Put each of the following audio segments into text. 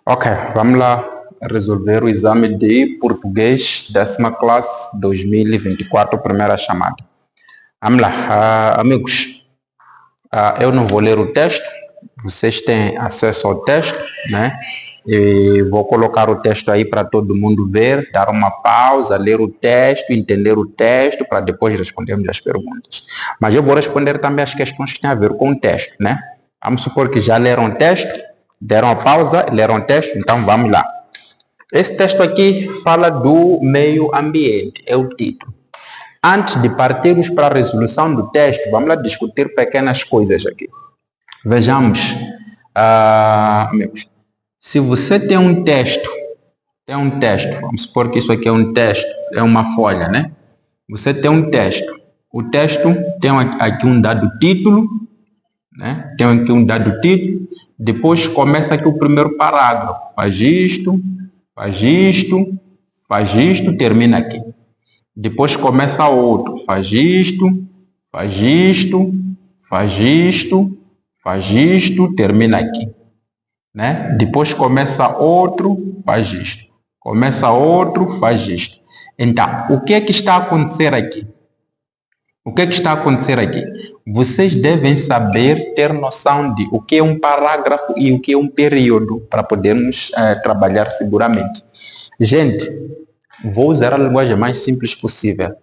Ok, vamos lá resolver o exame de português, 10ª classe 2024, primeira chamada. Vamos lá, amigos. Eu não vou ler o texto, vocês têm acesso ao texto, né? E vou colocar o texto aí para todo mundo ver, dar uma pausa, ler o texto, entender o texto, para depois respondermos as perguntas. Mas eu vou responder também as questões que têm a ver com o texto, né? Vamos supor que já leram o texto, deram a pausa, leram o texto, então vamos lá. Esse texto aqui fala do meio ambiente, é o título. Antes de partirmos para a resolução do texto, vamos lá discutir pequenas coisas aqui. Vejamos, amigos, se você tem um texto, vamos supor que isso aqui é um texto, é uma folha, né? Você tem um texto, o texto tem aqui um dado título, né? Tem aqui um dado título, depois começa aqui o primeiro parágrafo, faz isto, termina aqui. Depois começa outro, faz isto, termina aqui, né? Depois começa outro, faz isto. Começa outro, faz isto. Então, o que é que está a acontecer aqui? Vocês devem saber, ter noção de o que é um parágrafo e o que é um período para podermos trabalhar seguramente. Gente, vou usar a linguagem mais simples possível.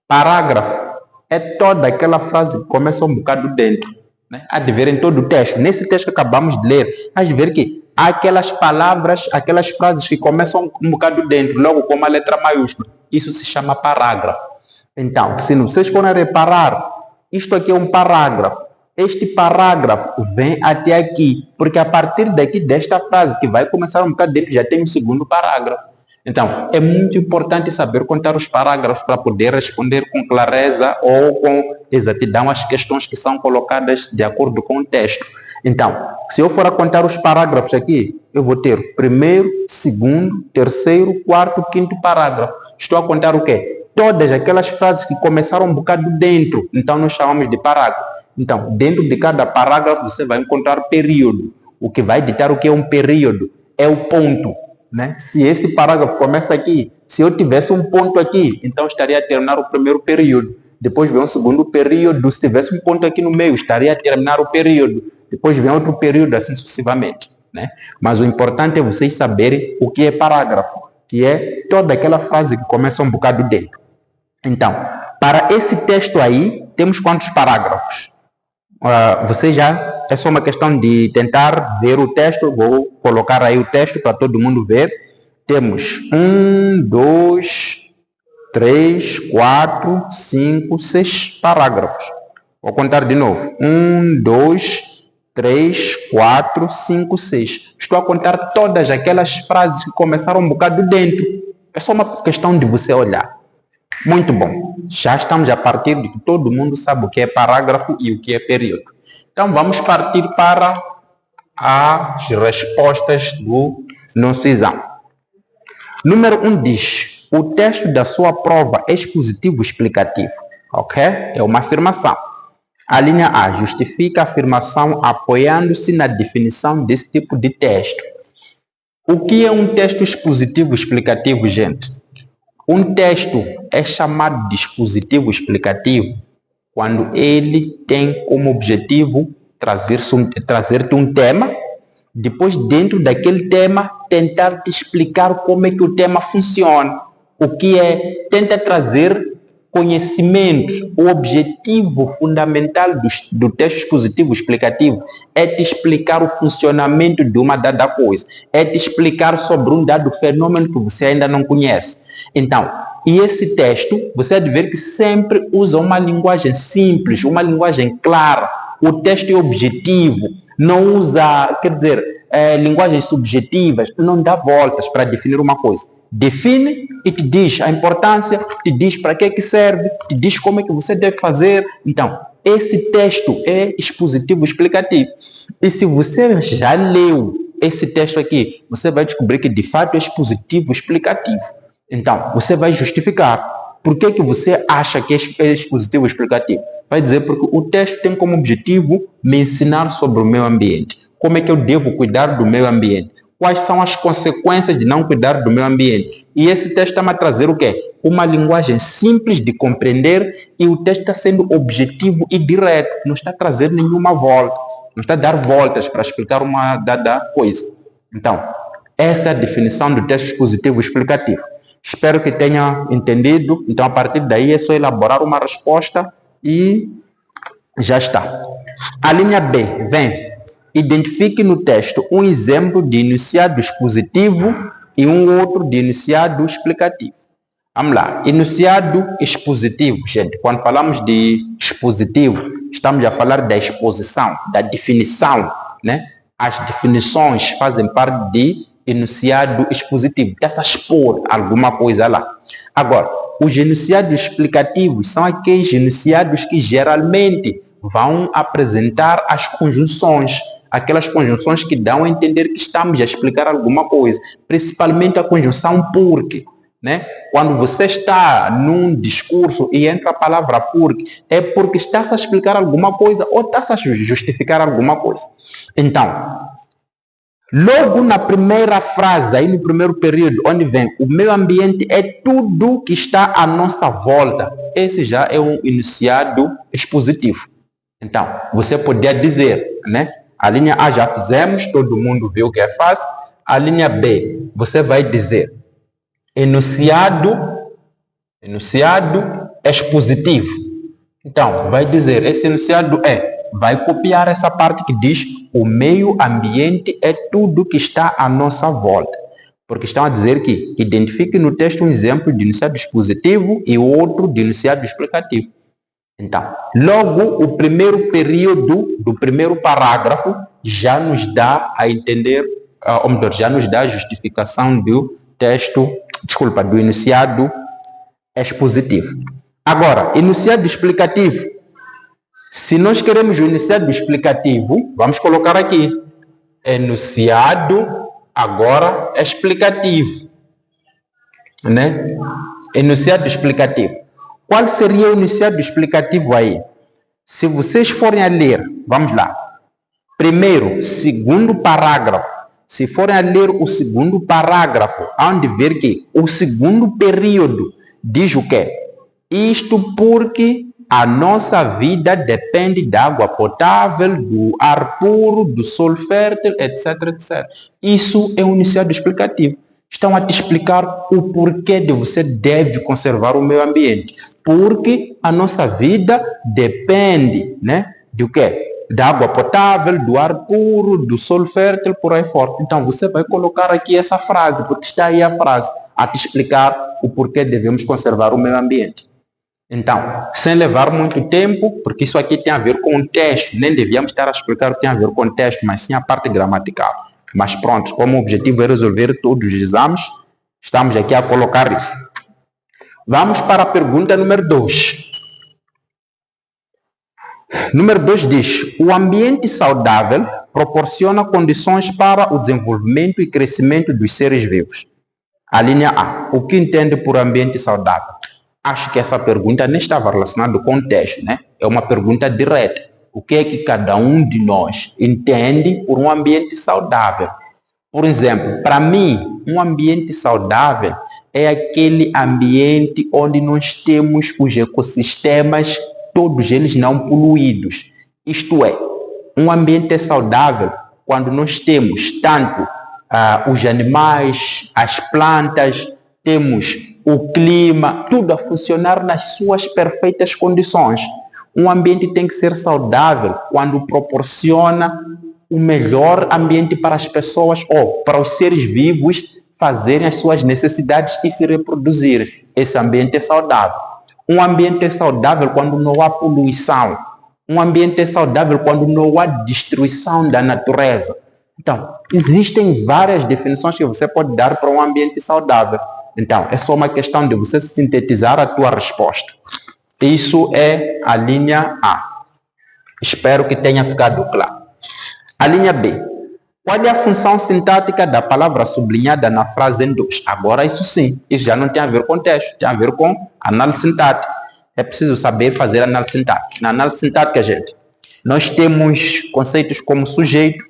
Parágrafo é toda aquela frase que começa um bocado dentro, né? Há de ver em todo o texto. Nesse texto que acabamos de ler, há de ver que há aquelas palavras, aquelas frases que começam um bocado dentro, logo com uma letra maiúscula. Isso se chama parágrafo. Então, se vocês forem reparar, isto aqui é um parágrafo. Este parágrafo vem até aqui, porque a partir daqui, desta frase, que vai começar um bocado dentro, já tem um segundo parágrafo. Então, é muito importante saber contar os parágrafos para poder responder com clareza ou com exatidão as questões que são colocadas de acordo com o texto. Então, se eu for a contar os parágrafos aqui, eu vou ter primeiro, segundo, terceiro, quarto, quinto parágrafo. Estou a contar o quê? Todas aquelas frases que começaram um bocado dentro, então nós chamamos de parágrafo. Então, dentro de cada parágrafo você vai encontrar período. O que vai ditar o que é um período é o ponto, né? Se esse parágrafo começa aqui, se eu tivesse um ponto aqui, então estaria a terminar o primeiro período. Depois vem o segundo período, se tivesse um ponto aqui no meio, estaria a terminar o período. Depois vem outro período, assim sucessivamente, né? Mas o importante é vocês saberem o que é parágrafo, que é toda aquela frase que começa um bocado dentro. Então, para esse texto aí, temos quantos parágrafos? É só uma questão de tentar ver o texto. Vou colocar aí o texto para todo mundo ver. Temos 1, 2, 3, 4, 5, 6 parágrafos. Vou contar de novo. 1, 2, 3, 4, 5, 6. Estou a contar todas aquelas frases que começaram um bocado dentro. É só uma questão de você olhar. Muito bom. Já estamos a partir de que todo mundo sabe o que é parágrafo e o que é período. Então, vamos partir para as respostas do nosso exame. Número 1 diz: o texto da sua prova é expositivo explicativo. Ok? É uma afirmação. A linha A justifica a afirmação apoiando-se na definição desse tipo de texto. O que é um texto expositivo explicativo, gente? Um texto é chamado de dispositivo explicativo quando ele tem como objetivo trazer-te um tema, depois dentro daquele tema tentar te explicar como é que o tema funciona. O que é? Tenta trazer conhecimentos. O objetivo fundamental do texto expositivo explicativo é te explicar o funcionamento de uma dada coisa, é te explicar sobre um dado fenômeno que você ainda não conhece. Então, e esse texto, você deve ver que sempre usa uma linguagem simples, uma linguagem clara. O texto é objetivo, não usa, linguagens subjetivas, não dá voltas para definir uma coisa. Define e te diz a importância, te diz para que serve, te diz como é que você deve fazer. Então, esse texto é expositivo explicativo. E se você já leu esse texto aqui, você vai descobrir que de fato é expositivo explicativo. Então, você vai justificar por que você acha que é expositivo explicativo. Vai dizer porque o texto tem como objetivo me ensinar sobre o meio ambiente. como é que eu devo cuidar do meio ambiente? Quais são as consequências de não cuidar do meio ambiente? E esse texto está-me a trazer o quê? Uma linguagem simples de compreender e o texto está sendo objetivo e direto. Não está a trazer nenhuma volta. Não está a dar voltas para explicar uma dada coisa. Então, essa é a definição do texto expositivo explicativo. Espero que tenha entendido. Então, a partir daí, é só elaborar uma resposta e já está. A linha B vem. Identifique no texto um exemplo de enunciado expositivo e um outro de enunciado explicativo. Vamos lá. Enunciado expositivo, gente. Quando falamos de expositivo, estamos a falar da exposição, da definição, né? As definições fazem parte de enunciado expositivo. Está-se a expor alguma coisa lá. Agora, os enunciados explicativos são aqueles enunciados que geralmente vão apresentar as conjunções, aquelas conjunções que dão a entender que estamos a explicar alguma coisa, principalmente a conjunção porque, né? Quando você está num discurso e entra a palavra porque, é porque está-se a explicar alguma coisa ou está-se a justificar alguma coisa. Então, logo na primeira frase, aí no primeiro período, onde vem o meio ambiente é tudo que está à nossa volta, esse já é um enunciado expositivo. Então, você poderia dizer, né? A linha A já fizemos, todo mundo viu que é fácil. A linha B, você vai dizer enunciado expositivo. Então, vai dizer, esse enunciado vai copiar essa parte que diz o meio ambiente é tudo que está à nossa volta. Porque estão a dizer que identifique no texto um exemplo de enunciado expositivo e outro de enunciado explicativo. Então, logo o primeiro período do primeiro parágrafo já nos dá a entender, ou melhor, já nos dá a justificação do texto, do enunciado expositivo. Agora, enunciado explicativo. Se nós queremos o enunciado explicativo, vamos colocar aqui, enunciado agora explicativo, né? Enunciado explicativo. Qual seria o enunciado explicativo aí? Se vocês forem a ler, vamos lá. Primeiro, segundo parágrafo. Se forem a ler o segundo parágrafo, há de ver que o segundo período diz o quê? Isto porque a nossa vida depende da água potável, do ar puro, do solo fértil, etc, etc. Isso é um enunciado explicativo. Estão a te explicar o porquê de você deve conservar o meio ambiente. Porque a nossa vida depende, né, do quê? Da água potável, do ar puro, do solo fértil, por aí fora. Então, você vai colocar aqui essa frase, porque está aí a frase, a te explicar o porquê devemos conservar o meio ambiente. Então, sem levar muito tempo, porque isso aqui tem a ver com o texto, nem devíamos estar a explicar o que tem a ver com o texto, mas sim a parte gramatical. Mas pronto, como o objetivo é resolver todos os exames, estamos aqui a colocar isso. Vamos para a pergunta número 2. Número 2 diz, o ambiente saudável proporciona condições para o desenvolvimento e crescimento dos seres vivos. A linha A, o que entende por ambiente saudável? Acho que essa pergunta nem estava relacionada com o texto, né? É uma pergunta direta. O que é que cada um de nós entende por um ambiente saudável? Por exemplo, para mim, um ambiente saudável é aquele ambiente onde nós temos os ecossistemas, todos eles não poluídos. Isto é, um ambiente é saudável quando nós temos tanto os animais, as plantas, temos o clima, tudo a funcionar nas suas perfeitas condições. Um ambiente tem que ser saudável quando proporciona o melhor ambiente para as pessoas ou para os seres vivos fazerem as suas necessidades e se reproduzirem. Esse ambiente é saudável. Um ambiente é saudável quando não há poluição. Um ambiente é saudável quando não há destruição da natureza. Então, existem várias definições que você pode dar para um ambiente saudável. Então, é só uma questão de você sintetizar a tua resposta. Isso é a linha A. Espero que tenha ficado claro. A linha B. Qual é a função sintática da palavra sublinhada na frase em 2? Agora, isso sim. Isso já não tem a ver com texto, tem a ver com análise sintática. É preciso saber fazer análise sintática. Na análise sintática, gente, nós temos conceitos como sujeito,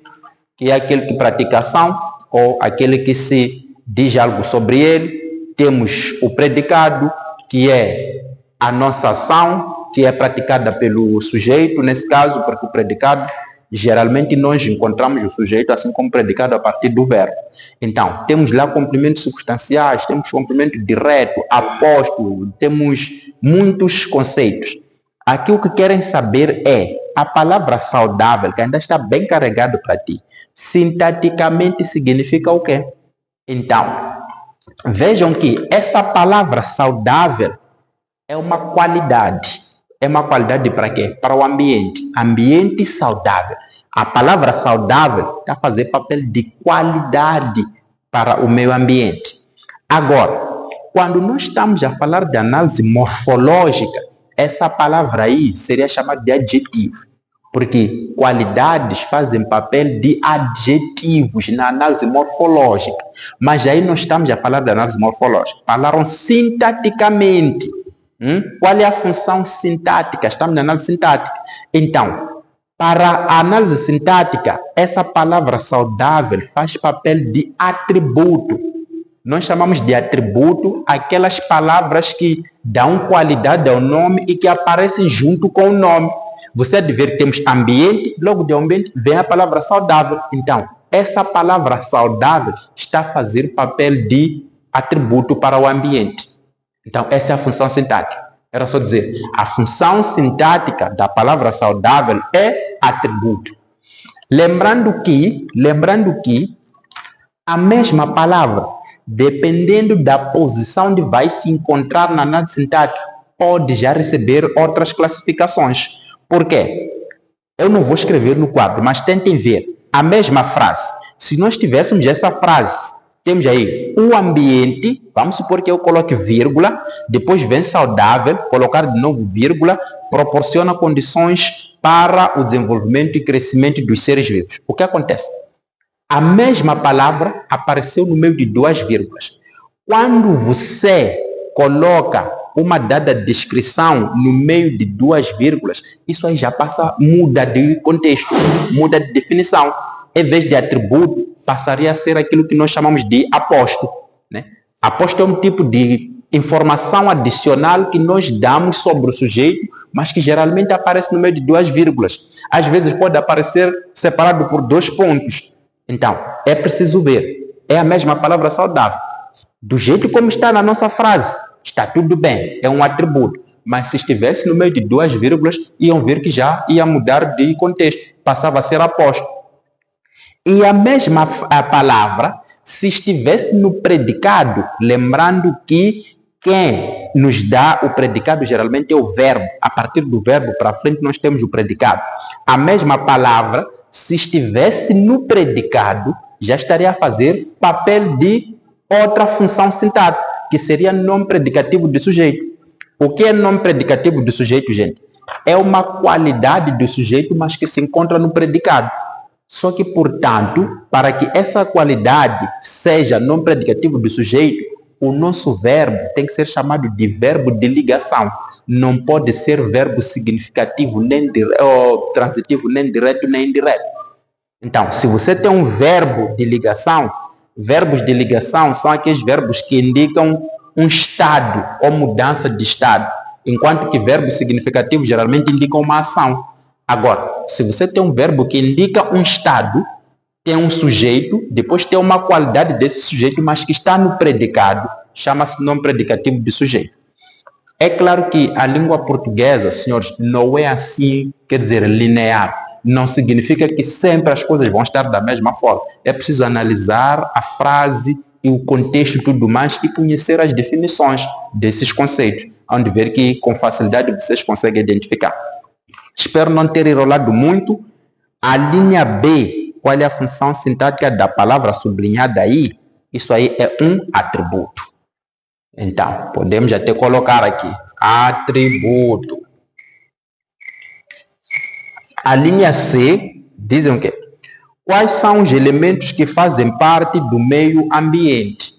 que é aquele que pratica ação ou aquele que se diz algo sobre ele. Temos o predicado, que é a nossa ação, que é praticada pelo sujeito, nesse caso, porque o predicado, geralmente nós encontramos o sujeito assim como predicado a partir do verbo. Então, temos lá complementos substanciais, temos complemento direto, aposto, temos muitos conceitos. Aqui o que querem saber é a palavra saudável, que ainda está bem carregado para ti, sintaticamente significa o quê? Então, vejam que essa palavra saudável é uma qualidade. É uma qualidade para quê? Para o ambiente. Ambiente saudável. A palavra saudável está a fazer papel de qualidade para o meio ambiente. Agora, quando nós estamos a falar de análise morfológica, essa palavra aí seria chamada de adjetivo, porque qualidades fazem papel de adjetivos na análise morfológica. Mas aí nós estamos a falar de análise morfológica. Falaram sintaticamente. Qual é a função sintática? Estamos na análise sintática. Então, para a análise sintática, essa palavra saudável faz papel de atributo. Nós chamamos de atributo aquelas palavras que dão qualidade ao nome e que aparecem junto com o nome. Você deve ver que temos ambiente, logo de ambiente vem a palavra saudável. Então, essa palavra saudável está a fazer papel de atributo para o ambiente. Então, essa é a função sintática. Era só dizer, a função sintática da palavra saudável é atributo. Lembrando que a mesma palavra, dependendo da posição onde vai se encontrar na análise sintática, pode já receber outras classificações. Por quê? Eu não vou escrever no quadro, mas tentem ver a mesma frase. Se nós tivéssemos essa frase, temos aí o ambiente, vamos supor que eu coloque vírgula, depois vem saudável, colocar de novo vírgula, proporciona condições para o desenvolvimento e crescimento dos seres vivos. O que acontece? A mesma palavra apareceu no meio de duas vírgulas. Quando você coloca uma dada descrição no meio de duas vírgulas, isso aí já muda de contexto, muda de definição. Em vez de atributo, passaria a ser aquilo que nós chamamos de aposto. Né? Aposto é um tipo de informação adicional que nós damos sobre o sujeito, mas que geralmente aparece no meio de duas vírgulas. Às vezes pode aparecer separado por 2 pontos. Então, é preciso ver. É a mesma palavra saudável. Do jeito como está na nossa frase, está tudo bem, é um atributo. Mas se estivesse no meio de 2 vírgulas, iam ver que já ia mudar de contexto. Passava a ser aposto. E a mesma palavra, se estivesse no predicado, lembrando que quem nos dá o predicado geralmente é o verbo. A partir do verbo para frente nós temos o predicado. A mesma palavra, se estivesse no predicado, já estaria a fazer papel de outra função sintática, que seria nome predicativo do sujeito. O que é nome predicativo do sujeito, gente? É uma qualidade do sujeito, mas que se encontra no predicado. Só que, portanto, para que essa qualidade seja nome predicativo do sujeito, o nosso verbo tem que ser chamado de verbo de ligação. Não pode ser verbo significativo, nem transitivo, nem direto, nem indireto. Então, se você tem um verbo de ligação, verbos de ligação são aqueles verbos que indicam um estado ou mudança de estado, enquanto que verbos significativos geralmente indicam uma ação. Agora, se você tem um verbo que indica um estado, tem um sujeito, depois tem uma qualidade desse sujeito, mas que está no predicado, chama-se nome predicativo de sujeito. É claro que a língua portuguesa, senhores, não é assim, quer dizer, linear. Não significa que sempre as coisas vão estar da mesma forma. É preciso analisar a frase e o contexto e tudo mais e conhecer as definições desses conceitos, onde ver que com facilidade vocês conseguem identificar. Espero não ter enrolado muito. A linha B, qual é a função sintática da palavra sublinhada aí? Isso aí é um atributo. Então, podemos até colocar aqui, atributo. A linha C, dizem o quê? Quais são os elementos que fazem parte do meio ambiente?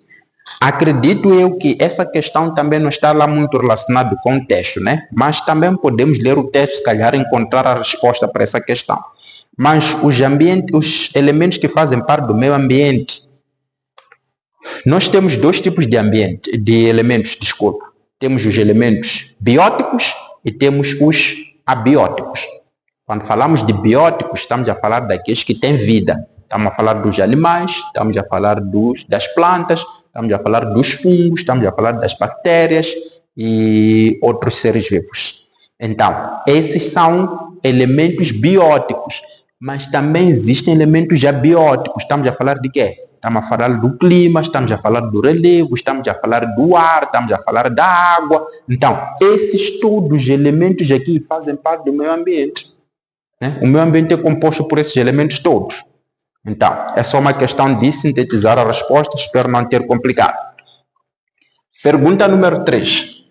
Acredito eu que essa questão também não está lá muito relacionada com o texto, né? Mas também podemos ler o texto, se calhar encontrar a resposta para essa questão. Mas os elementos que fazem parte do meio ambiente, nós temos dois tipos de elementos, desculpa. Temos os elementos bióticos e temos os abióticos. Quando falamos de bióticos, estamos a falar daqueles que têm vida. Estamos a falar dos animais, estamos a falar das plantas, estamos a falar dos fungos, estamos a falar das bactérias e outros seres vivos. Então, esses são elementos bióticos, mas também existem elementos abióticos. Estamos a falar de quê? Estamos a falar do clima, estamos a falar do relevo, estamos a falar do ar, estamos a falar da água. Então, esses todos os elementos aqui fazem parte do meio ambiente. Né? O meio ambiente é composto por esses elementos todos. Então, é só uma questão de sintetizar a resposta, espero não ter complicado. Pergunta número 3.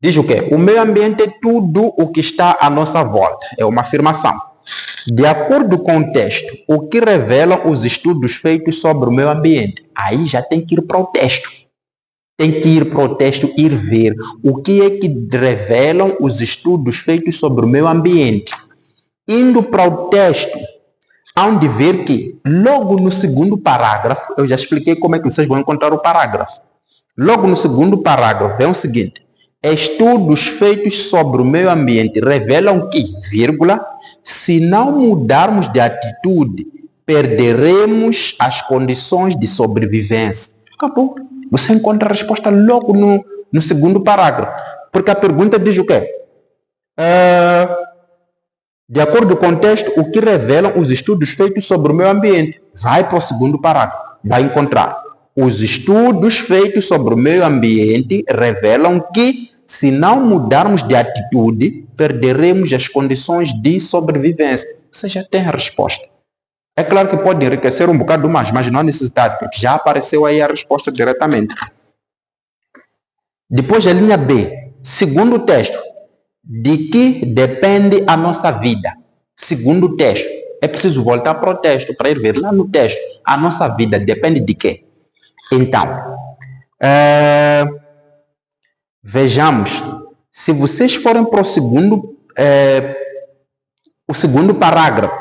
Diz o quê? O meio ambiente é tudo o que está à nossa volta. É uma afirmação. De acordo com o texto, o que revelam os estudos feitos sobre o meio ambiente? Aí já tem que ir para o texto. Tem que ir para o texto, ir ver o que é que revelam os estudos feitos sobre o meio ambiente. Indo para o texto, hão de ver que logo no segundo parágrafo, eu já expliquei como é que vocês vão encontrar o parágrafo. Logo no segundo parágrafo, vem o seguinte: estudos feitos sobre o meio ambiente revelam que, vírgula, se não mudarmos de atitude, perderemos as condições de sobrevivência. Acabou. Você encontra a resposta logo no segundo parágrafo. Porque a pergunta diz o quê? De acordo com o texto, o que revelam os estudos feitos sobre o meio ambiente? Vai para o segundo parágrafo. Vai encontrar. Os estudos feitos sobre o meio ambiente revelam que, se não mudarmos de atitude, perderemos as condições de sobrevivência. Você já tem a resposta. É claro que pode enriquecer um bocado mais, mas não há necessidade, porque já apareceu aí a resposta diretamente. Depois a linha B. Segundo o texto, de que depende a nossa vida? Segundo o texto. É preciso voltar para o texto, para ir ver lá no texto. A nossa vida depende de quê? Então, vejamos. Se vocês forem para o segundo parágrafo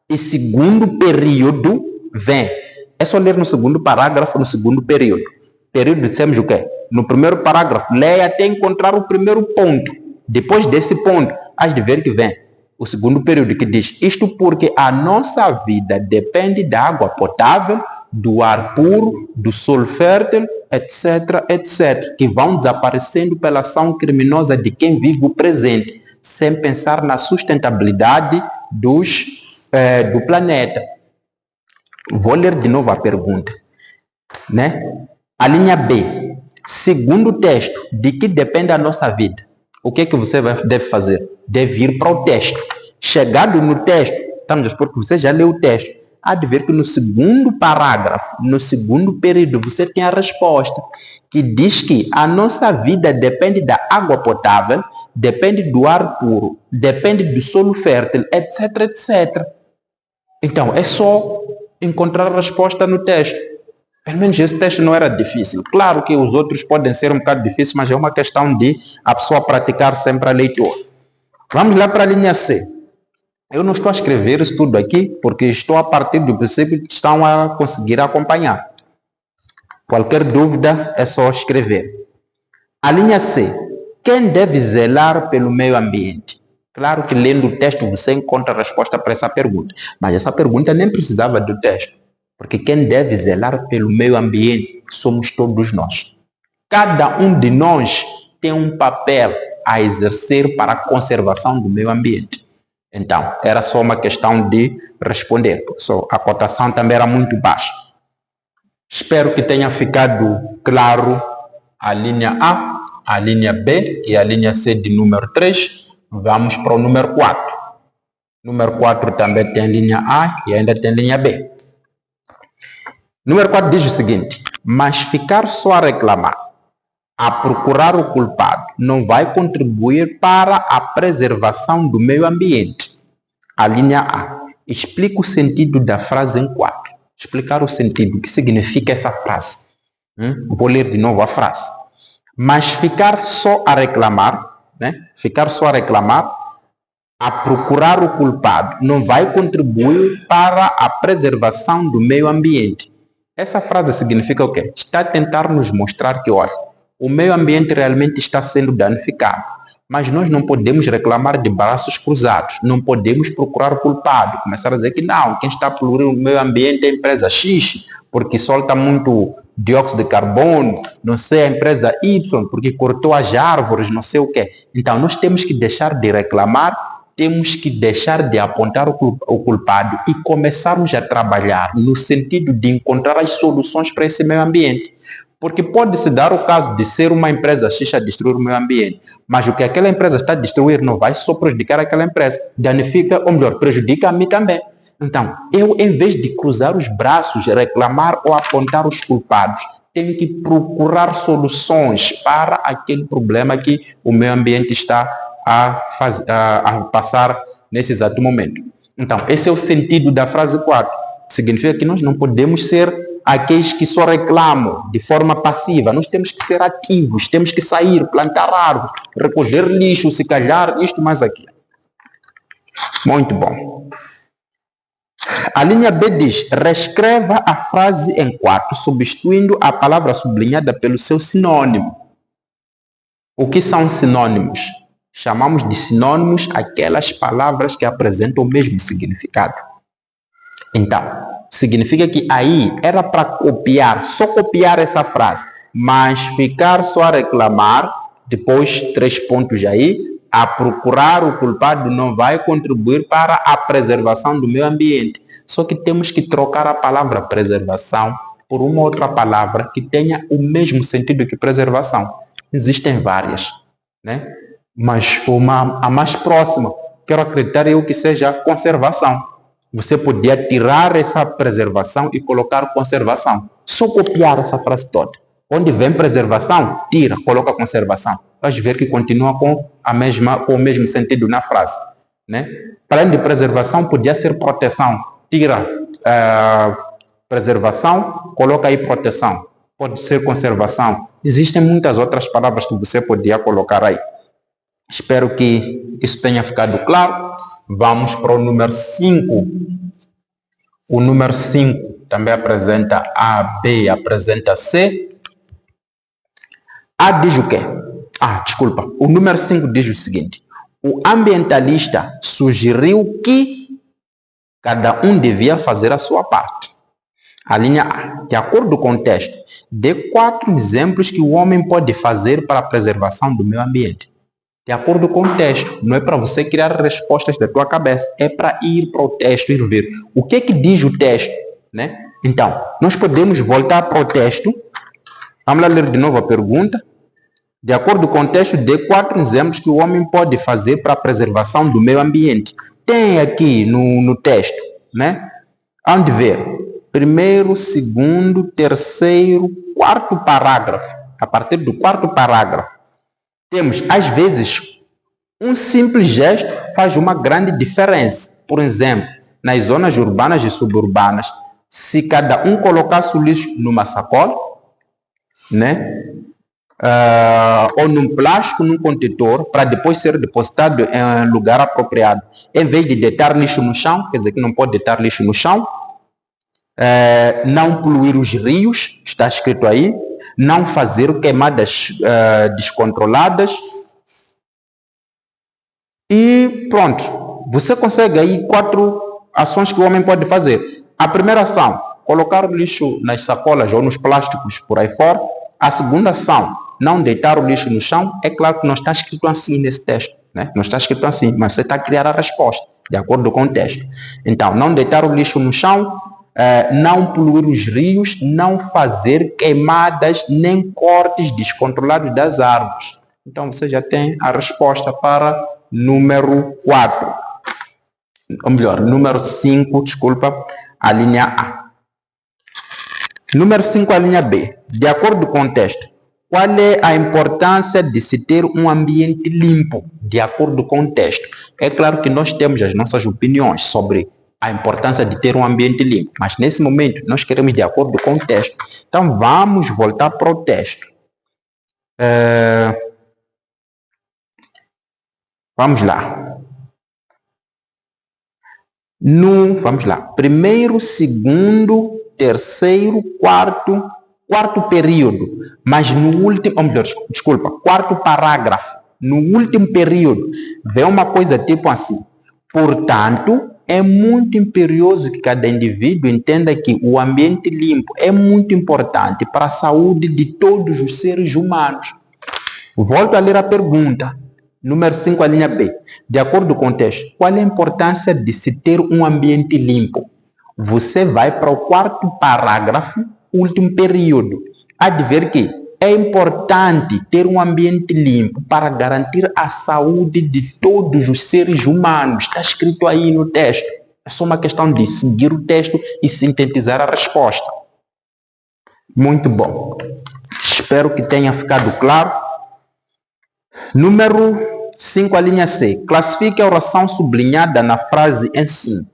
e segundo período, vem. É só ler no segundo parágrafo, no segundo período. Período dissemos o quê? No primeiro parágrafo, leia até encontrar o primeiro ponto. Depois desse ponto, has de ver que vem o segundo período, que diz: isto porque a nossa vida depende da água potável, do ar puro, do solo fértil, etc., etc., que vão desaparecendo pela ação criminosa de quem vive o presente, sem pensar na sustentabilidade do planeta. Vou ler de novo a pergunta. Né? A linha B. Segundo o texto, de que depende a nossa vida? O que é que você deve fazer? Deve ir para o texto. Chegado no texto, estamos a supor que você já leu o texto. Há de ver que no segundo parágrafo, no segundo período, você tem a resposta, que diz que a nossa vida depende da água potável, depende do ar puro, depende do solo fértil, etc., etc. Então, é só encontrar a resposta no texto. Pelo menos esse texto não era difícil. Claro que os outros podem ser um bocado difíceis, mas é uma questão de a pessoa praticar sempre a leitura. Vamos lá para a linha C. Eu não estou a escrever isso tudo aqui, porque estou a partir do princípio que estão a conseguir acompanhar. Qualquer dúvida é só escrever. A linha C. Quem deve zelar pelo meio ambiente? Claro que lendo o texto você encontra a resposta para essa pergunta. Mas essa pergunta nem precisava do texto. Porque quem deve zelar pelo meio ambiente somos todos nós. Cada um de nós tem um papel a exercer para a conservação do meio ambiente. Então, era só uma questão de responder. A cotação também era muito baixa. Espero que tenha ficado claro a linha A, a linha B e a linha C de número 3. Vamos para o número 4. Número 4 também tem linha A e ainda tem linha B. Número 4 diz o seguinte: mas ficar só a reclamar, a procurar o culpado, não vai contribuir para a preservação do meio ambiente. A linha A. Explica o sentido da frase em 4. Explicar o sentido, o que significa essa frase. Vou ler de novo a frase. Mas ficar só a reclamar, né? Ficar só a reclamar, a procurar o culpado não vai contribuir para a preservação do meio ambiente. Essa frase significa o quê? Está a tentar nos mostrar que, olha, o meio ambiente realmente está sendo danificado, mas nós não podemos reclamar de braços cruzados, não podemos procurar o culpado, começar a dizer que não, quem está a poluir o meio ambiente é a empresa X, porque solta muito dióxido de carbono, não sei, a empresa Y, porque cortou as árvores, não sei o quê. Então, nós temos que deixar de reclamar, temos que deixar de apontar o culpado e começarmos a trabalhar no sentido de encontrar as soluções para esse meio ambiente. Porque pode-se dar o caso de ser uma empresa X a destruir o meio ambiente, mas o que aquela empresa está a destruir não vai só prejudicar aquela empresa, danifica, ou melhor, prejudica a mim também. Então, eu, em vez de cruzar os braços, reclamar ou apontar os culpados, tenho que procurar soluções para aquele problema que o meio ambiente está a passar nesse exato momento. Então, esse é o sentido da frase 4. Significa que nós não podemos ser aqueles que só reclamam de forma passiva. Nós temos que ser ativos, temos que sair, plantar árvores, recolher lixo, se calhar, isto mais aquilo. Muito bom. A linha B diz, reescreva a frase em 4, substituindo a palavra sublinhada pelo seu sinônimo. O que são sinônimos? Chamamos de sinônimos aquelas palavras que apresentam o mesmo significado. Então, significa que aí era para copiar, só copiar essa frase, mas ficar só a reclamar, depois 3 pontos aí, a procurar o culpado não vai contribuir para a preservação do meio ambiente. Só que temos que trocar a palavra preservação por uma outra palavra que tenha o mesmo sentido que preservação. Existem várias, né? Mas a mais próxima, quero acreditar eu que seja conservação. Você podia tirar essa preservação e colocar conservação. Só copiar essa frase toda. Onde vem preservação, tira, coloca conservação. Vais ver que continua com o mesmo sentido na frase, né? Para além de preservação, podia ser proteção. Tira preservação, coloca aí proteção. Pode ser conservação. Existem muitas outras palavras que você podia colocar aí. Espero que isso tenha ficado claro. Vamos para o número 5. O número 5 também apresenta A, B, apresenta C. A diz o quê? Desculpa. O número 5 diz o seguinte. O ambientalista sugeriu que cada um devia fazer a sua parte. A linha A. De acordo com o texto, dê 4 exemplos que o homem pode fazer para a preservação do meio ambiente. De acordo com o texto, não é para você criar respostas da tua cabeça, é para ir para o texto e ver o que diz o texto, né? Então, nós podemos voltar para o texto. Vamos lá ler de novo a pergunta. De acordo com o texto, dê 4 exemplos que o homem pode fazer para a preservação do meio ambiente. Tem aqui no texto, né? Onde ver? Primeiro, segundo, terceiro, 4º parágrafo. A partir do 4º parágrafo, temos, às vezes, um simples gesto faz uma grande diferença. Por exemplo, nas zonas urbanas e suburbanas, se cada um colocasse o lixo numa sacola, né? Ou num plástico, num contentor, para depois ser depositado em lugar apropriado. Em vez de deitar lixo no chão, quer dizer que não pode deitar lixo no chão, não poluir os rios, está escrito aí, não fazer queimadas descontroladas. E pronto, você consegue aí 4 ações que o homem pode fazer. A primeira ação, colocar o lixo nas sacolas ou nos plásticos por aí fora. A segunda ação, não deitar o lixo no chão. É claro que não está escrito assim nesse texto, né? Não está escrito assim, mas você está a criar a resposta, de acordo com o texto. Então, não deitar o lixo no chão, não poluir os rios, não fazer queimadas nem cortes descontrolados das árvores. Então, você já tem a resposta para número 4. Ou melhor, número 5, desculpa, a linha A. Número 5, a linha B. De acordo com o texto, qual é a importância de se ter um ambiente limpo? De acordo com o texto. É claro que nós temos as nossas opiniões sobre a importância de ter um ambiente limpo, mas nesse momento nós queremos de acordo com o texto. Então vamos voltar para o texto. Vamos lá. Vamos lá, primeiro, segundo, terceiro, quarto período, mas no último, desculpa, quarto parágrafo, no último período, vem uma coisa tipo assim: portanto, é muito imperioso que cada indivíduo entenda que o ambiente limpo é muito importante para a saúde de todos os seres humanos. Volto a ler a pergunta. Número 5, a linha B. De acordo com o texto, qual é a importância de se ter um ambiente limpo? Você vai para o quarto parágrafo, último período. Há de ver que é importante ter um ambiente limpo para garantir a saúde de todos os seres humanos. Está escrito aí no texto. É só uma questão de seguir o texto e sintetizar a resposta. Muito bom. Espero que tenha ficado claro. Número 5, a linha C. Classifique a oração sublinhada na frase em 5.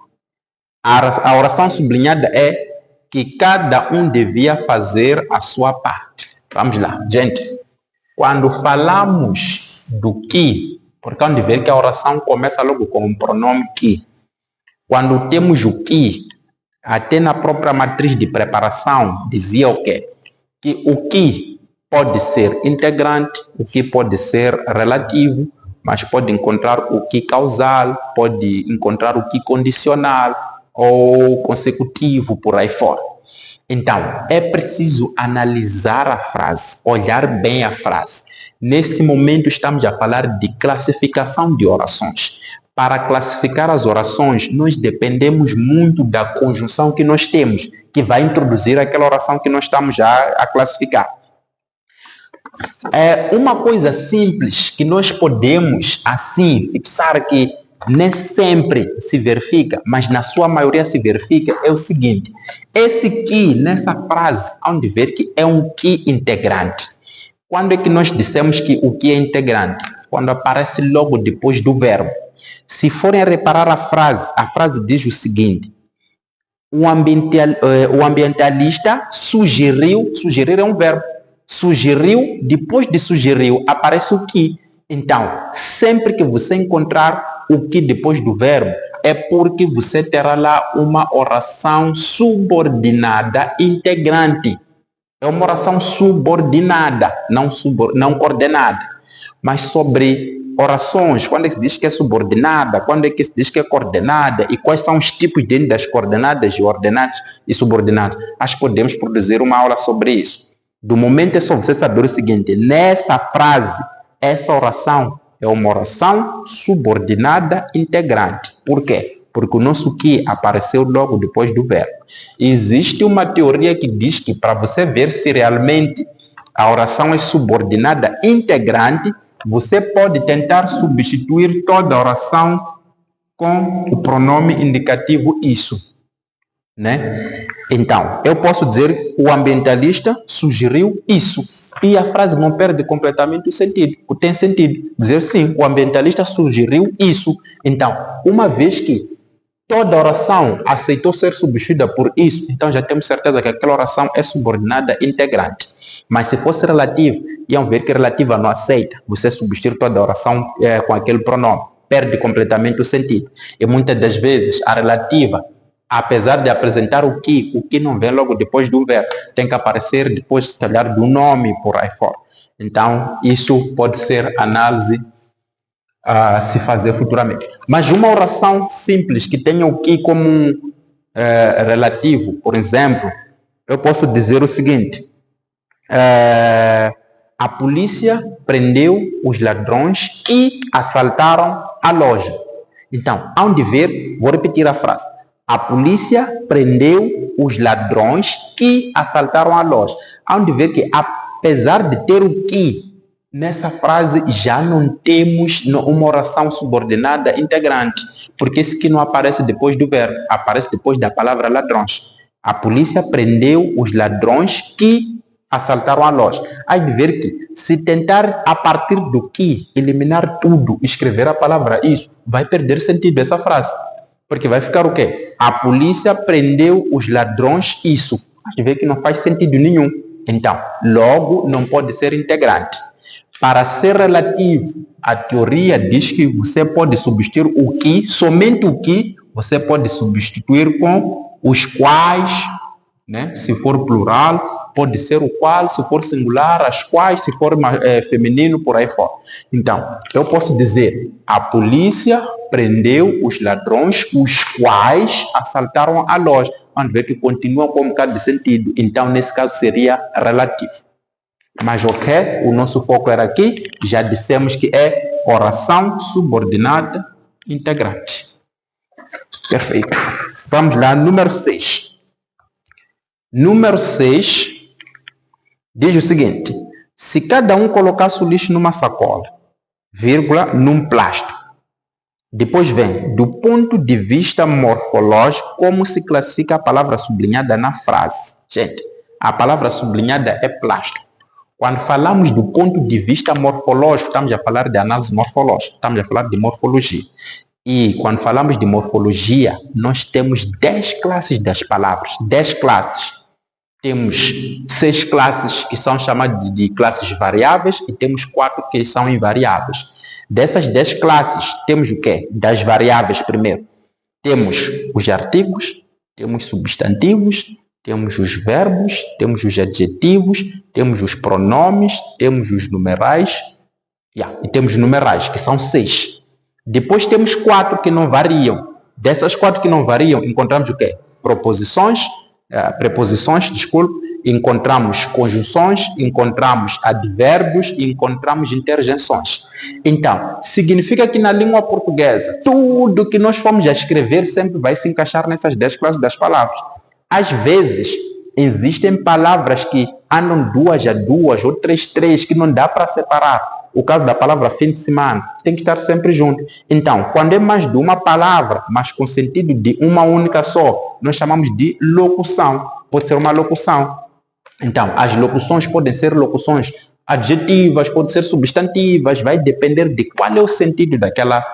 A oração sublinhada é que cada um devia fazer a sua parte. Vamos lá, gente. Quando falamos do que, portanto, de ver que a oração começa logo com o pronome que. Quando temos o que, até na própria matriz de preparação, dizia o quê? Que o que pode ser integrante, o que pode ser relativo, mas pode encontrar o que causal, pode encontrar o que condicional ou consecutivo, por aí fora. Então, é preciso analisar a frase, olhar bem a frase. Nesse momento, estamos a falar de classificação de orações. Para classificar as orações, nós dependemos muito da conjunção que nós temos, que vai introduzir aquela oração que nós estamos já a classificar. É uma coisa simples que nós podemos, assim, fixar que nem sempre se verifica, mas na sua maioria se verifica, é o seguinte: esse que, nessa frase, há de ver que é um que integrante. Quando é que nós dissemos que o que é integrante? Quando aparece logo depois do verbo. Se forem reparar a frase diz o seguinte: o ambientalista sugeriu, sugerir é um verbo, sugeriu, depois de sugeriu, aparece o que. Então, sempre que você encontrar o que depois do verbo, é porque você terá lá uma oração subordinada integrante. É uma oração subordinada, não coordenada. Mas sobre orações, quando é que se diz que é subordinada, quando é que se diz que é coordenada e quais são os tipos dentro das coordenadas e ordenadas e subordinadas, acho que podemos produzir uma aula sobre isso. Do momento é só você saber o seguinte: nessa frase, essa oração é uma oração subordinada integrante. Por quê? Porque o nosso que apareceu logo depois do verbo. Existe uma teoria que diz que para você ver se realmente a oração é subordinada integrante, você pode tentar substituir toda a oração com o pronome indicativo isso, né? Então, eu posso dizer o ambientalista sugeriu isso. E a frase não perde completamente o sentido. Tem sentido dizer sim, o ambientalista sugeriu isso. Então, uma vez que toda oração aceitou ser substituída por isso, então já temos certeza que aquela oração é subordinada integrante. Mas se fosse relativa, iam ver que relativa não aceita. Você substituir toda a oração com aquele pronome. Perde completamente o sentido. E muitas das vezes a relativa, apesar de apresentar o que não vem logo depois do verbo, tem que aparecer depois, se calhar, do nome por aí fora. Então, isso pode ser análise a se fazer futuramente. Mas uma oração simples que tenha o que como relativo, por exemplo, eu posso dizer o seguinte: a polícia prendeu os ladrões que assaltaram a loja. Então, há de ver, vou repetir a frase: a polícia prendeu os ladrões que assaltaram a loja. Há de ver que, apesar de ter o que, nessa frase já não temos uma oração subordinada integrante, porque esse que não aparece depois do verbo, aparece depois da palavra ladrões. A polícia prendeu os ladrões que assaltaram a loja. Há de ver que, se tentar a partir do que eliminar tudo, escrever a palavra isso, vai perder sentido essa frase. Porque vai ficar o quê? A polícia prendeu os ladrões isso. Há de ver que não faz sentido nenhum. Então, logo não pode ser integrante. Para ser relativo, a teoria diz que você pode substituir o que, somente o que, você pode substituir com os quais, né? Se for plural, pode ser o qual, se for singular, as quais, se for feminino, por aí fora. Então, eu posso dizer, a polícia prendeu os ladrões, os quais assaltaram a loja. Vamos ver que continua com um bocado de sentido. Então, nesse caso, seria relativo. Mas ok, o nosso foco era aqui, já dissemos que é oração subordinada integrante. Perfeito. Vamos lá, número 6. Número 6 diz o seguinte: se cada um colocasse o lixo numa sacola, vírgula, num plástico, depois vem, do ponto de vista morfológico, como se classifica a palavra sublinhada na frase? Gente, a palavra sublinhada é plástico. Quando falamos do ponto de vista morfológico, estamos a falar de análise morfológica, estamos a falar de morfologia. E quando falamos de morfologia, nós temos 10 classes das palavras, 10 classes. Temos 6 classes que são chamadas de classes variáveis e temos 4 que são invariáveis. Dessas 10 classes, temos o quê? Das variáveis primeiro. Temos os artigos, temos substantivos, temos os verbos, temos os adjetivos, temos os pronomes, temos os numerais, e temos numerais, que são 6. Depois temos 4 que não variam. Dessas 4 que não variam, encontramos o quê? Preposições, encontramos conjunções, encontramos advérbios e encontramos interjeições. Então, significa que na língua portuguesa, tudo que nós formos a escrever sempre vai se encaixar nessas 10 classes das palavras. Às vezes, existem palavras que andam 2 a 2 ou 3 a 3, que não dá para separar. O caso da palavra fim de semana tem que estar sempre junto. Então, quando é mais de uma palavra, mas com sentido de uma única só, nós chamamos de locução. Pode ser uma locução. Então, as locuções podem ser locuções adjetivas, podem ser substantivas, vai depender de qual é o sentido daquela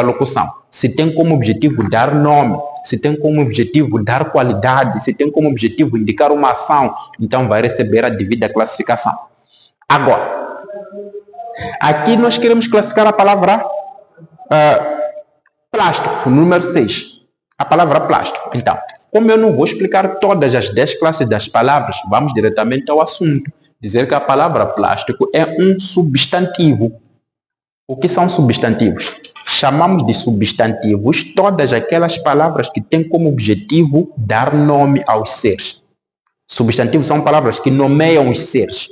locução. Se tem como objetivo dar nome, se tem como objetivo dar qualidade, se tem como objetivo indicar uma ação, então vai receber a devida classificação. Agora, aqui nós queremos classificar a palavra plástico, número 6. A palavra plástico. Então, como eu não vou explicar todas as 10 classes das palavras, vamos diretamente ao assunto. Dizer que a palavra plástico é um substantivo. O que são substantivos? Chamamos de substantivos todas aquelas palavras que têm como objetivo dar nome aos seres. Substantivos são palavras que nomeiam os seres.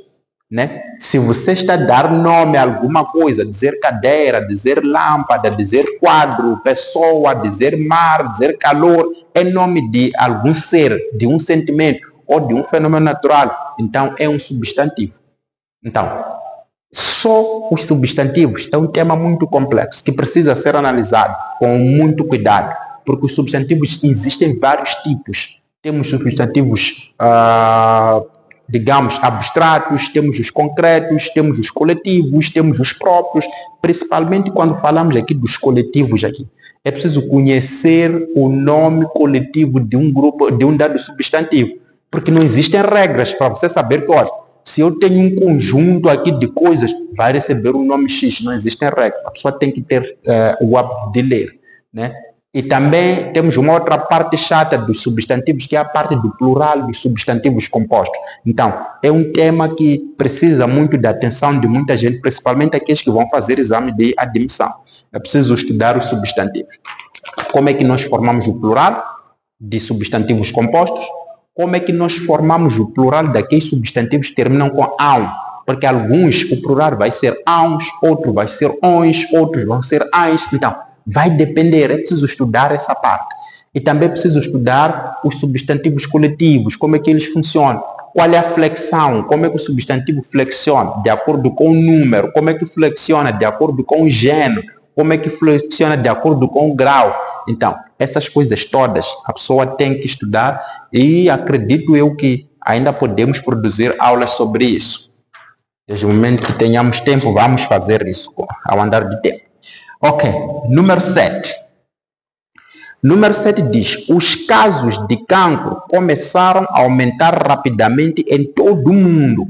Né? Se você está a dar nome a alguma coisa, dizer cadeira, dizer lâmpada, dizer quadro, pessoa, dizer mar, dizer calor, é nome de algum ser, de um sentimento ou de um fenômeno natural, então é um substantivo. Então, só os substantivos é um tema muito complexo que precisa ser analisado com muito cuidado, porque os substantivos existem vários tipos. Temos substantivos digamos, abstratos, temos os concretos, temos os coletivos, temos os próprios, principalmente quando falamos aqui dos coletivos aqui. É preciso conhecer o nome coletivo de um grupo, de um dado substantivo, porque não existem regras para você saber que, olha, se eu tenho um conjunto aqui de coisas, vai receber um nome X, não existem regras. A pessoa tem que ter o hábito de ler, né? E também temos uma outra parte chata dos substantivos, que é a parte do plural dos substantivos compostos. Então, é um tema que precisa muito da atenção de muita gente, principalmente aqueles que vão fazer exame de admissão. É preciso estudar os substantivos. Como é que nós formamos o plural de substantivos compostos? Como é que nós formamos o plural daqueles substantivos que terminam com -ão? Porque alguns, o plural vai ser -ãos, outros vai ser -ões, outros vão ser -ães. Então, vai depender, é preciso estudar essa parte. E também é preciso estudar os substantivos coletivos, como é que eles funcionam, qual é a flexão, como é que o substantivo flexiona de acordo com o número, como é que flexiona de acordo com o gênero, como é que flexiona de acordo com o grau. Então, essas coisas todas a pessoa tem que estudar e acredito eu que ainda podemos produzir aulas sobre isso. Desde o momento que tenhamos tempo, vamos fazer isso ao andar de tempo. Ok, número 7. Número 7 diz: os casos de cancro começaram a aumentar rapidamente em todo o mundo.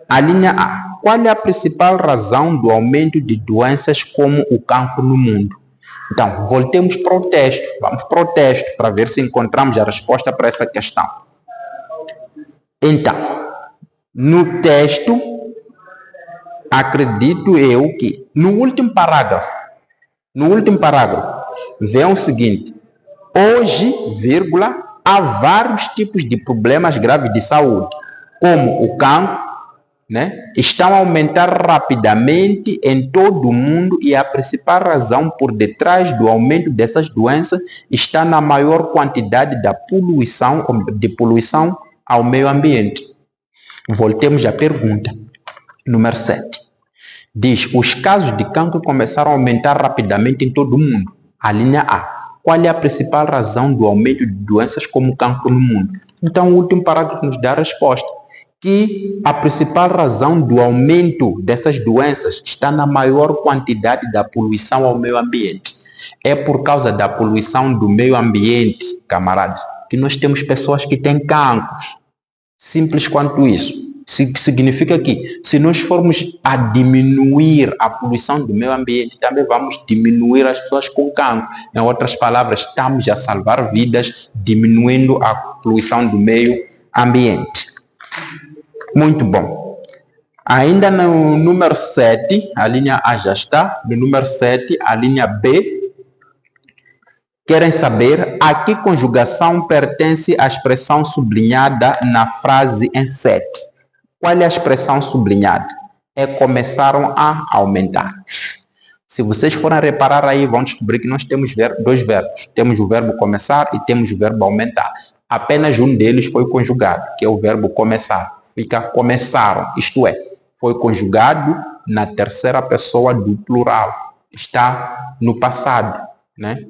A linha A. Qual é a principal razão do aumento de doenças como o cancro no mundo? Então, voltemos para o texto. Vamos para o texto para ver se encontramos a resposta para essa questão. Então, no texto, acredito eu que no último parágrafo, vem o seguinte: hoje, vírgula, há vários tipos de problemas graves de saúde, como o cancro, né, estão a aumentar rapidamente em todo o mundo e a principal razão por detrás do aumento dessas doenças está na maior quantidade de poluição ao meio ambiente. Voltemos à pergunta, número 7. Diz, os casos de cancro começaram a aumentar rapidamente em todo o mundo. A linha A. Qual é a principal razão do aumento de doenças como cancro no mundo? Então, o último parágrafo nos dá a resposta, que a principal razão do aumento dessas doenças está na maior quantidade da poluição ao meio ambiente. É por causa da poluição do meio ambiente, camaradas, que nós temos pessoas que têm cancros. Simples quanto isso. Significa que, se nós formos a diminuir a poluição do meio ambiente, também vamos diminuir as pessoas com cancro. Em outras palavras, estamos a salvar vidas, diminuindo a poluição do meio ambiente. Muito bom. Ainda no número 7, a linha A já está. No número 7, a linha B. Querem saber a que conjugação pertence a expressão sublinhada na frase em 7. Qual é a expressão sublinhada? É começaram a aumentar. Se vocês forem reparar aí, vão descobrir que nós temos dois verbos. Temos o verbo começar e temos o verbo aumentar. Apenas um deles foi conjugado, que é o verbo começar. Fica começaram, isto é, foi conjugado na terceira pessoa do plural. Está no passado, né?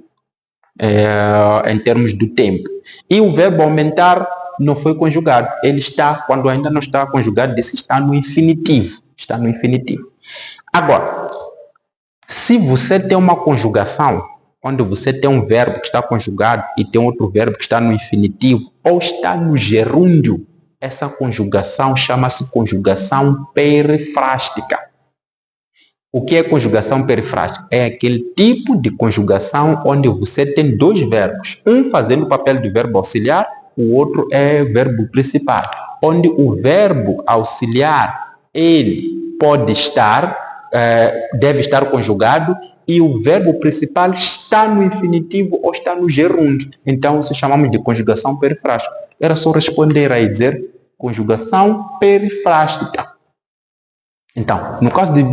Em termos do tempo. E o verbo aumentar não foi conjugado. Ele está, quando ainda não está conjugado, disse que está no infinitivo. Está no infinitivo. Agora, se você tem uma conjugação, onde você tem um verbo que está conjugado e tem outro verbo que está no infinitivo, ou está no gerúndio, essa conjugação chama-se conjugação perifrástica. O que é conjugação perifrástica? É aquele tipo de conjugação onde você tem dois verbos, um fazendo o papel de verbo auxiliar, o outro é verbo principal, onde o verbo auxiliar ele pode estar, deve estar conjugado e o verbo principal está no infinitivo ou está no gerúndio. Então, isso chamamos de conjugação perifrástica. Era só responder aí, dizer conjugação perifrástica. Então, no caso de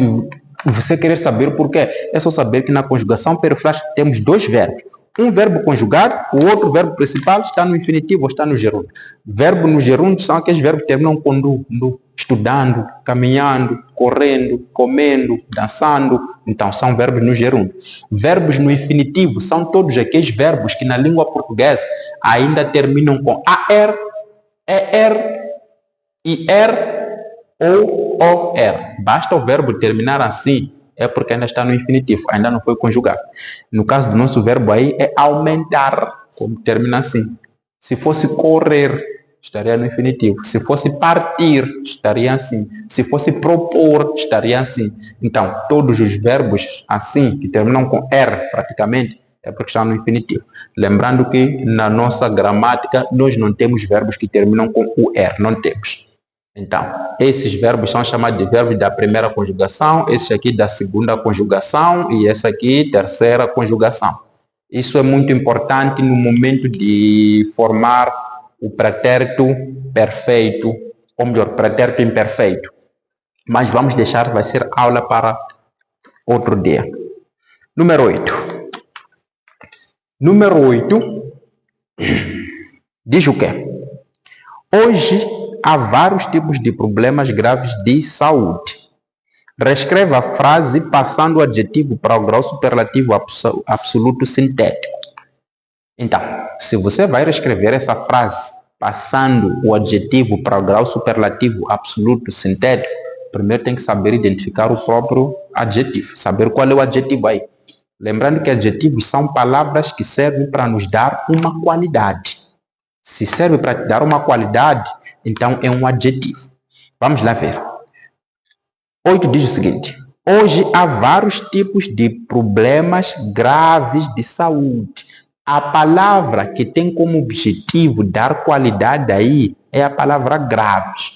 você querer saber por quê, é só saber que na conjugação perifrástica temos dois verbos. Um verbo conjugado, o outro verbo principal está no infinitivo ou está no gerúndio. Verbo no gerúndio são aqueles verbos que terminam com no, estudando, caminhando, correndo, comendo, dançando. Então, são verbos no gerúndio. Verbos no infinitivo são todos aqueles verbos que na língua portuguesa ainda terminam com AR, ER, IR ou OR. Basta o verbo terminar assim, é porque ainda está no infinitivo, ainda não foi conjugado. No caso do nosso verbo aí, é aumentar, como termina assim. Se fosse correr, estaria no infinitivo. Se fosse partir, estaria assim. Se fosse propor, estaria assim. Então, todos os verbos assim, que terminam com R praticamente, é porque estão no infinitivo. Lembrando que na nossa gramática, nós não temos verbos que terminam com o R, não temos. Então, esses verbos são chamados de verbos da primeira conjugação, esse aqui da segunda conjugação e esse aqui terceira conjugação. Isso é muito importante no momento de formar o pretérito perfeito, ou melhor, pretérito imperfeito. Mas vamos deixar, vai ser aula para outro dia. Número 8. Número 8 diz o quê? Hoje há vários tipos de problemas graves de saúde. Reescreva a frase passando o adjetivo para o grau superlativo absoluto sintético. Então, se você vai reescrever essa frase passando o adjetivo para o grau superlativo absoluto sintético, primeiro tem que saber identificar o próprio adjetivo, saber qual é o adjetivo aí. Lembrando que adjetivos são palavras que servem para nos dar uma qualidade. Se serve para te dar uma qualidade, então é um adjetivo. Vamos lá ver. 8 diz o seguinte: Hoje há vários tipos de problemas graves de saúde. A palavra que tem como objetivo dar qualidade aí é a palavra graves.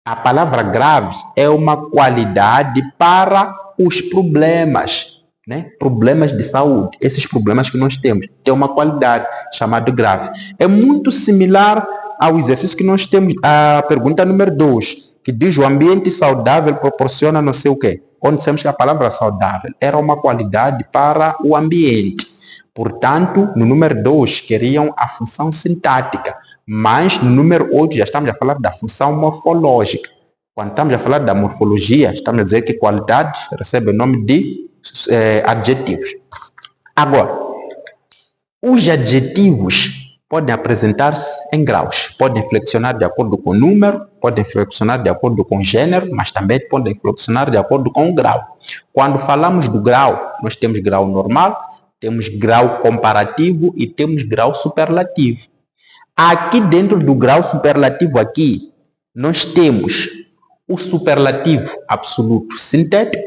A palavra grave é uma qualidade para os problemas, né? Problemas de saúde. Esses problemas que nós temos tem uma qualidade chamada grave. É muito similar ao exercício que nós temos, a pergunta número 2, que diz o ambiente saudável proporciona não sei o quê. Quando dissemos que a palavra saudável era uma qualidade para o ambiente. Portanto, no número 2, queriam a função sintática, mas no número 8 já estamos a falar da função morfológica. Quando estamos a falar da morfologia, estamos a dizer que qualidade recebe o nome de adjetivos. Agora, os adjetivos podem apresentar-se em graus, podem flexionar de acordo com o número, podem flexionar de acordo com o gênero, mas também podem flexionar de acordo com o grau. Quando falamos do grau, nós temos grau normal, temos grau comparativo e temos grau superlativo. Aqui dentro do grau superlativo aqui, nós temos o superlativo absoluto sintético,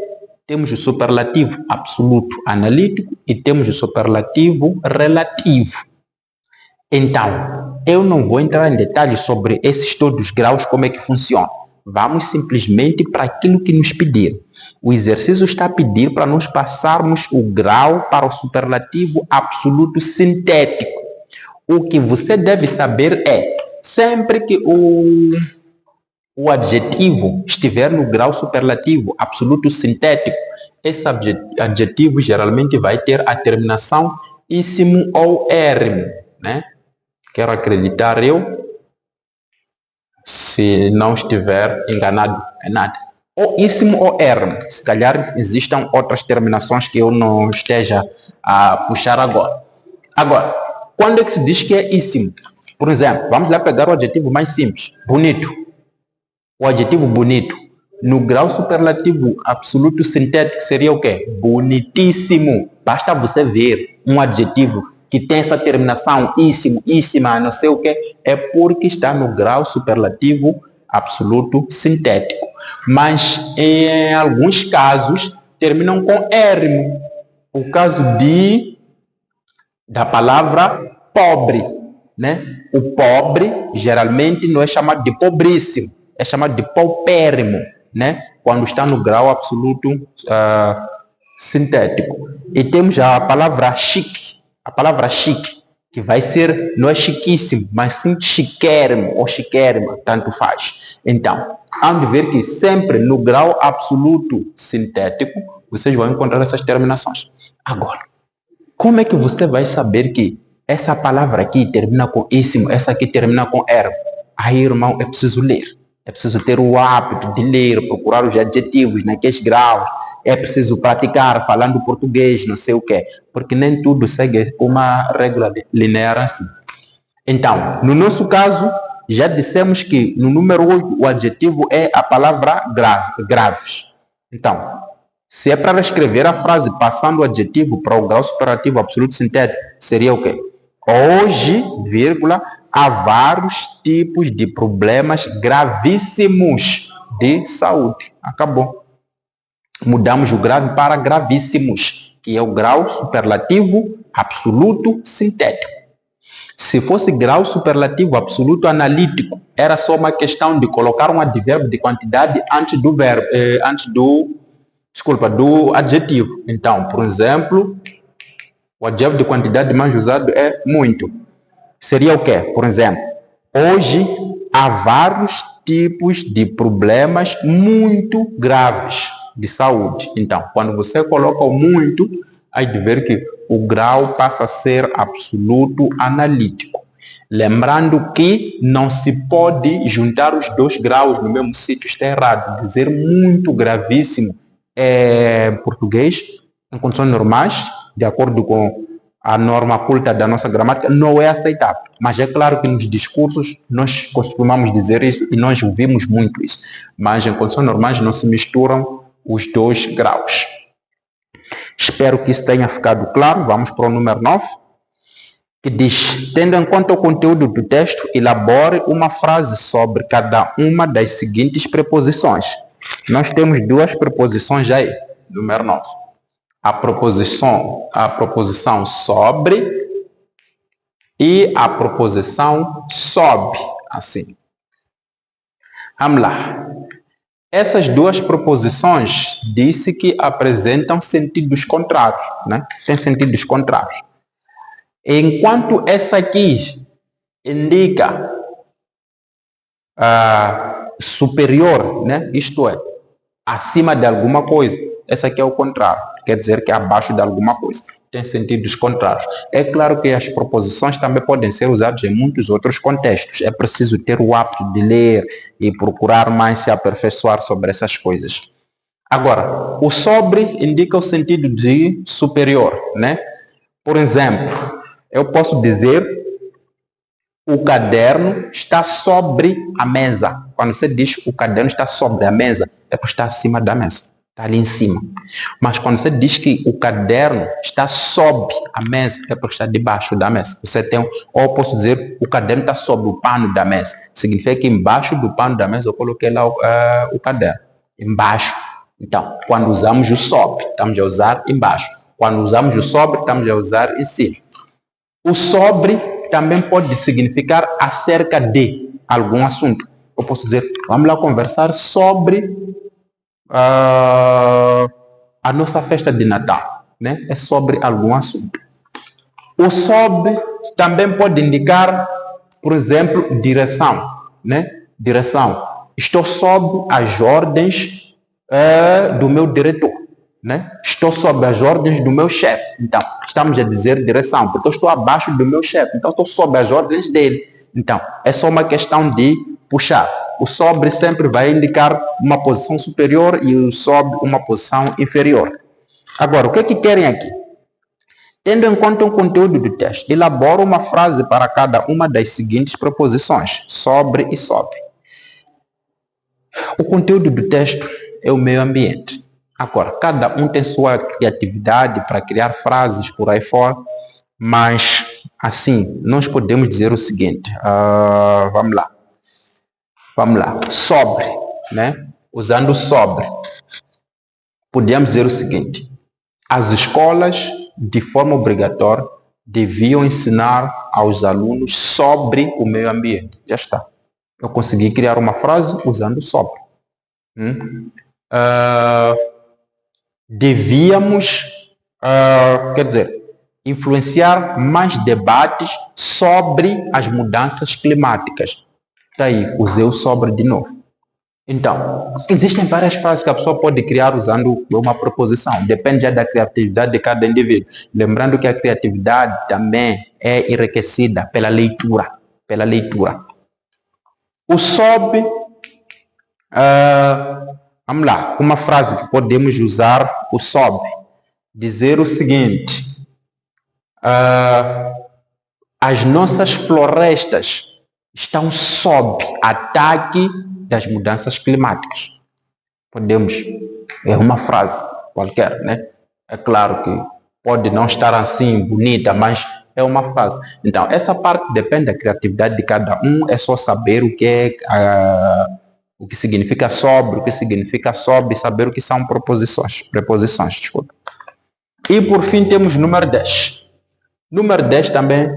temos o superlativo absoluto analítico e temos o superlativo relativo. Então, eu não vou entrar em detalhes sobre esses todos os graus, como é que funciona. Vamos simplesmente para aquilo que nos pediram. O exercício está a pedir para nós passarmos o grau para o superlativo absoluto sintético. O que você deve saber é, sempre que o adjetivo estiver no grau superlativo absoluto sintético, esse adjetivo geralmente vai ter a terminação íssimo ou érrimo, né? Quero acreditar eu, se não estiver enganado em nada. Ou íssimo ou érrimo. Se calhar existam outras terminações que eu não esteja a puxar agora. Agora, quando é que se diz que é íssimo? Por exemplo, vamos lá pegar o adjetivo mais simples, bonito. O adjetivo bonito, no grau superlativo absoluto sintético, seria o quê? Bonitíssimo. Basta você ver um adjetivo que tem essa terminação íssimo, íssima, não sei o quê, é porque está no grau superlativo absoluto sintético. Mas em alguns casos terminam com érrimo. O caso da palavra pobre, né? O pobre geralmente não é chamado de pobríssimo, é chamado de paupérrimo, né? Quando está no grau absoluto sintético. E temos a palavra chique. A palavra chique, que vai ser, não é chiquíssimo, mas sim chiquérrimo ou chiquérrima, tanto faz. Então, há de ver que sempre no grau absoluto sintético, vocês vão encontrar essas terminações. Agora, como é que você vai saber que essa palavra aqui termina com íssimo, essa aqui termina com érrimo? Aí, irmão, é preciso ler. É preciso ter o hábito de ler, procurar os adjetivos naqueles graus. É preciso praticar falando português, não sei o quê, porque nem tudo segue uma regra linear assim. Então, no nosso caso, já dissemos que no número 8 o adjetivo é a palavra graves. Então, se é para escrever a frase passando o adjetivo para o grau superlativo absoluto sintético, seria o quê? Hoje, vírgula, há vários tipos de problemas gravíssimos de saúde. Acabou. Mudamos o grave para gravíssimos, que é o grau superlativo absoluto sintético. Se fosse grau superlativo absoluto analítico, era só uma questão de colocar um advérbio de quantidade antes do verbo, do adjetivo. Então, por exemplo, o advérbio de quantidade mais usado é muito. Seria o quê? Por exemplo, hoje há vários tipos de problemas muito graves de saúde. Então, quando você coloca o muito, aí de ver que o grau passa a ser absoluto analítico. Lembrando que não se pode juntar os dois graus no mesmo sítio, está errado. Dizer muito gravíssimo em português, em condições normais, de acordo com a norma culta da nossa gramática, não é aceitável. Mas é claro que nos discursos nós costumamos dizer isso e nós ouvimos muito isso. Mas em condições normais não se misturam os dois graus. Espero que isso tenha ficado claro. Vamos para o número 9, que diz: tendo em conta o conteúdo do texto, elabore uma frase sobre cada uma das seguintes preposições. Nós temos duas preposições aí. Número 9. A proposição sobre e a proposição sobe, assim. Vamos lá. Essas duas proposições disse que apresentam sentidos contrários, né? Tem sentidos contrários. Enquanto essa aqui indica superior, né? Isto é, acima de alguma coisa, essa aqui é o contrário, quer dizer que é abaixo de alguma coisa. Tem sentidos contrários. É claro que as proposições também podem ser usadas em muitos outros contextos. É preciso ter o hábito de ler e procurar mais se aperfeiçoar sobre essas coisas. Agora, o sobre indica o sentido de superior, né? Por exemplo, eu posso dizer o caderno está sobre a mesa. Quando você diz o caderno está sobre a mesa, é porque está acima da mesa. Está ali em cima. Mas quando você diz que o caderno está sob a mesa, é porque está debaixo da mesa. Você tem, ou eu posso dizer, o caderno está sob o pano da mesa. Significa que embaixo do pano da mesa eu coloquei lá o caderno. Embaixo. Então, quando usamos o sob, estamos a usar embaixo. Quando usamos o sobre, estamos a usar em cima. O sobre também pode significar acerca de algum assunto. Eu posso dizer, vamos lá conversar sobre a nossa festa de Natal, né? É sobre algum assunto. O sob também pode indicar, por exemplo, direção, né? Direção. Estou sob as ordens do meu diretor, né? Estou sob as ordens do meu chefe. Então, estamos a dizer direção, porque eu estou abaixo do meu chefe, então estou sob as ordens dele. Então, é só uma questão de puxar. O sobre sempre vai indicar uma posição superior e o sob uma posição inferior. Agora, o que é que querem aqui? Tendo em conta o conteúdo do texto, elabora uma frase para cada uma das seguintes preposições, sobre e sob. O conteúdo do texto é o meio ambiente. Agora, cada um tem sua criatividade para criar frases por aí fora, mas, assim, nós podemos dizer o seguinte, vamos lá, sobre, né? Usando sobre, podemos dizer o seguinte, as escolas, de forma obrigatória, deviam ensinar aos alunos sobre o meio ambiente. Já está. Eu consegui criar uma frase usando sobre. Devíamos, quer dizer, influenciar mais debates sobre as mudanças climáticas. Está aí, usei o sobre de novo. Então, existem várias frases que a pessoa pode criar usando uma proposição. Depende já da criatividade de cada indivíduo. Lembrando que a criatividade também é enriquecida pela leitura. O sob, vamos lá, uma frase que podemos usar o sob. Dizer o seguinte, as nossas florestas estão sob ataque das mudanças climáticas. Podemos, é uma frase qualquer, né? É claro que pode não estar assim bonita, mas é uma frase. Então, essa parte depende da criatividade de cada um, é só saber o que é, o que significa sobre, o que significa sob, saber o que são preposições, desculpa. E por fim temos número 10. Número 10 também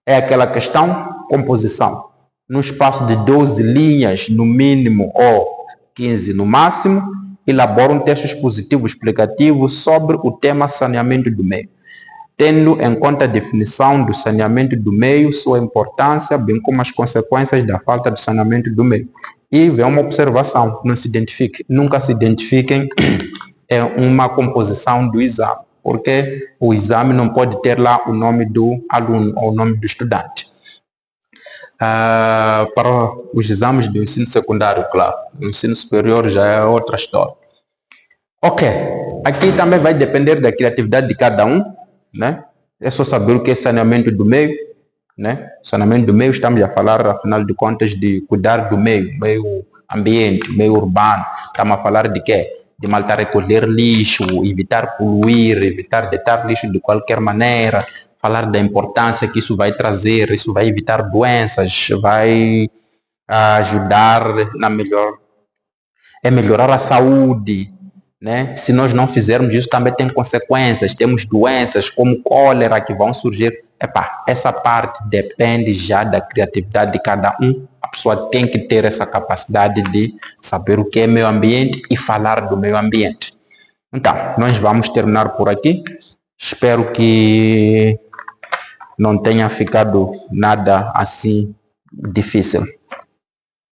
é aquela questão composição. No espaço de 12 linhas, no mínimo, ou 15 no máximo, elabora um texto expositivo explicativo sobre o tema saneamento do meio, tendo em conta a definição do saneamento do meio, sua importância, bem como as consequências da falta de saneamento do meio. E vem uma observação, nunca se identifiquem em uma composição do exame, porque o exame não pode ter lá o nome do aluno ou o nome do estudante. Para os exames do ensino secundário, claro. O ensino superior já é outra história. Ok, aqui também vai depender da criatividade de cada um, né? É só saber o que é saneamento do meio, né? Saneamento do meio, estamos a falar, afinal de contas, de cuidar do meio ambiente, meio urbano. Estamos a falar de quê? De maltar recolher lixo, evitar poluir, evitar deitar lixo de qualquer maneira, falar da importância que isso vai trazer, isso vai evitar doenças, vai ajudar melhorar a saúde, né? Se nós não fizermos isso, também tem consequências. Temos doenças como cólera que vão surgir. Essa parte depende já da criatividade de cada um. A pessoa tem que ter essa capacidade de saber o que é meio ambiente e falar do meio ambiente. Então, nós vamos terminar por aqui. Espero que não tenha ficado nada assim difícil.